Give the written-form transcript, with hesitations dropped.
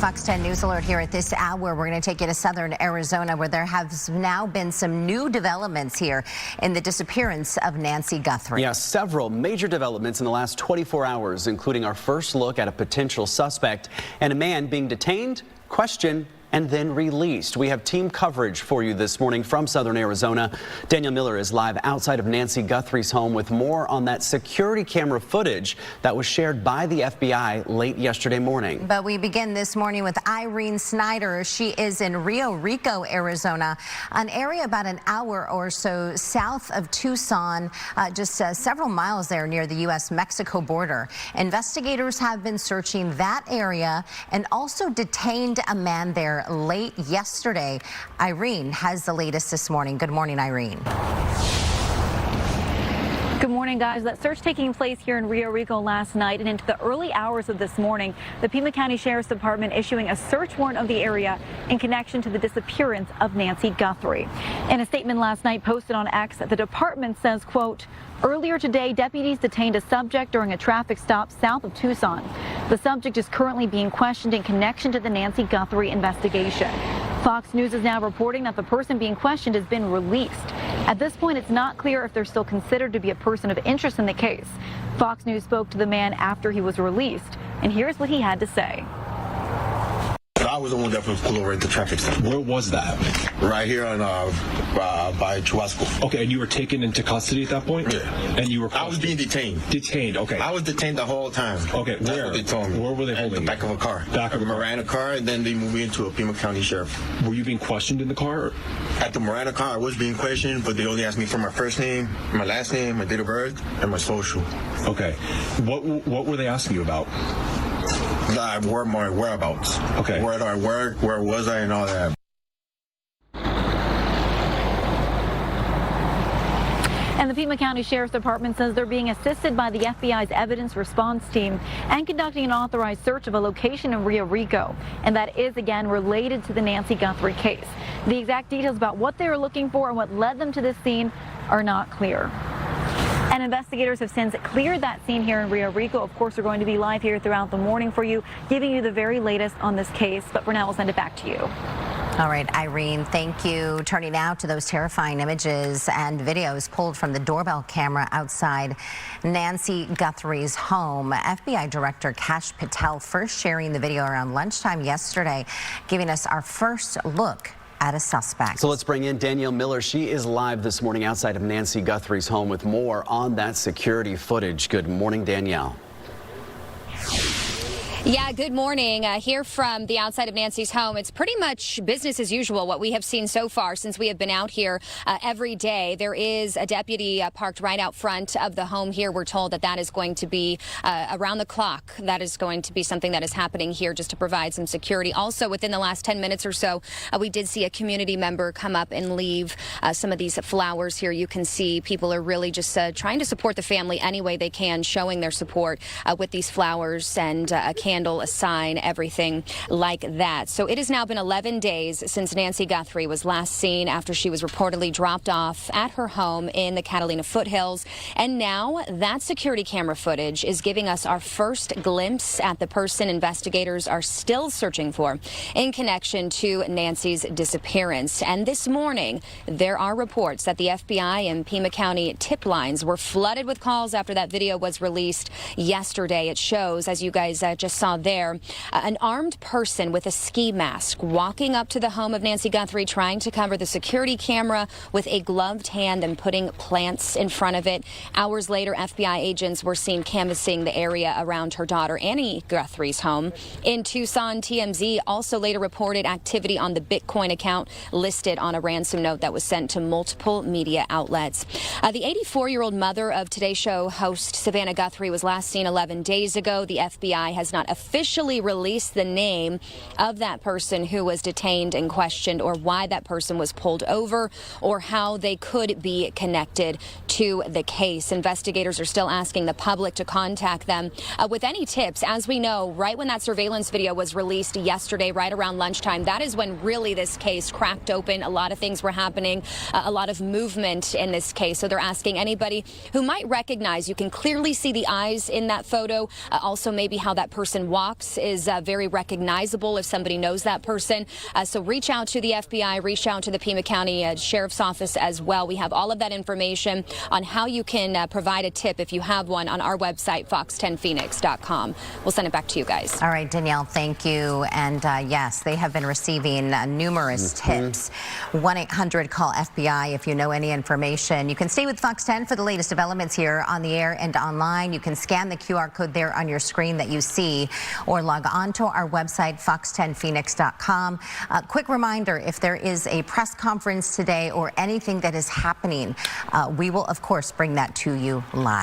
Fox 10 News Alert here at this hour. We're going to take you to southern Arizona, where there has now been some new developments here in the disappearance of Nancy Guthrie. Yeah, several major developments in the last 24 hours, including our first look at a potential suspect and a man being detained, questioned, and then released. We have team coverage for you this morning from southern Arizona. Danielle Miller is live outside of Nancy Guthrie's home with more on that security camera footage that was shared by the FBI late yesterday morning. But we begin this morning with Irene Snyder. She is in Rio Rico, Arizona, an area about an hour or so south of Tucson, just several miles there near the U.S.-Mexico border. Investigators have been searching that area and also detained a man there late yesterday. Irene has the latest this morning. Good morning, Irene. Good morning, guys. That search taking place here in Rio Rico last night and into the early hours of this morning. The Pima County Sheriff's Department issuing a search warrant of the area in connection to the disappearance of Nancy Guthrie. In a statement last night posted on X, the department says, quote, "Earlier today, deputies detained a subject during a traffic stop south of Tucson. The subject is currently being questioned in connection to the Nancy Guthrie investigation. Fox News is now reporting that the person being questioned has been released. At this point, it's not clear if they're still considered to be a person of interest in the case. Fox News spoke to the man after he was released, and here's what he had to say. I was the one that pulled over at the traffic stop. Where was that? Right here on by Chubasco. Okay, and you were taken into custody at that point? Yeah. And you were I was being detained. Detained, okay. I was detained the whole time. Okay, That's where? what they told me. Where were they holding you? At the back of a car. Back of a car. Miranda car, and then they moved me into a Pima County Sheriff. Were you being questioned in the car? At the Miranda car, I was being questioned, but they only asked me for my first name, my last name, my date of birth, and my social. Okay. What were they asking you about? Where my whereabouts. Okay. Where did I work? Where was I, and all that. And the Pima County Sheriff's Department says they're being assisted by the FBI's evidence response team and conducting an authorized search of a location in Rio Rico. And that is, again, related to the Nancy Guthrie case. The exact details about what they were looking for and what led them to this scene are not clear. And investigators have since cleared that scene here in Rio Rico. Of course, we're going to be live here throughout the morning for you, giving you the very latest on this case. But for now, we'll send it back to you. All right, Irene, thank you. Turning now to those terrifying images and videos pulled from the doorbell camera outside Nancy Guthrie's home. FBI Director Kash Patel first sharing the video around lunchtime yesterday, giving us our first look at a suspect. So let's bring in Danielle Miller. She is live this morning outside of Nancy Guthrie's home with more on that security footage. Good morning, Danielle. Yeah, good morning. Here from the outside of Nancy's home, it's pretty much business as usual, what we have seen so far since we have been out here every day. There is a deputy parked right out front of the home here. We're told that that is going to be around the clock. That is going to be something that is happening here just to provide some security. Also, within the last 10 minutes or so, we did see a community member come up and leave some of these flowers here. You can see people are really just trying to support the family any way they can, showing their support with these flowers and a candle, a sign, everything like that. So it has now been 11 days since Nancy Guthrie was last seen after she was reportedly dropped off at her home in the Catalina foothills. And now that security camera footage is giving us our first glimpse at the person investigators are still searching for in connection to Nancy's disappearance. And this morning, there are reports that the FBI and Pima County tip lines were flooded with calls after that video was released yesterday. It shows, as you guys just saw there, an armed person with a ski mask walking up to the home of Nancy Guthrie, trying to cover the security camera with a gloved hand and putting plants in front of it. Hours later, FBI agents were seen canvassing the area around her daughter Annie Guthrie's home. In Tucson, TMZ also later reported activity on the Bitcoin account listed on a ransom note that was sent to multiple media outlets. The 84-year-old mother of Today Show host Savannah Guthrie was last seen 11 days ago. The FBI has not officially released the name of that person who was detained and questioned, or why that person was pulled over, or how they could be connected to the case. Investigators are still asking the public to contact them with any tips. As we know, right when that surveillance video was released yesterday, right around lunchtime, that is when really this case cracked open. A lot of things were happening, a lot of movement in this case. So they're asking anybody who might recognize, you can clearly see the eyes in that photo, also maybe how that person walked Fox is very recognizable if somebody knows that person. So reach out to the FBI, reach out to the Pima County Sheriff's Office as well. We have all of that information on how you can provide a tip if you have one on our website, fox10phoenix.com. We'll send it back to you guys. All right, Danielle, thank you. And yes, they have been receiving numerous tips. 1-800-CALL-FBI if you know any information. You can stay with Fox 10 for the latest developments here on the air and online. You can scan the QR code there on your screen that you see or log on to our website, fox10phoenix.com. Quick reminder, if there is a press conference today or anything that is happening, we will, of course, bring that to you live.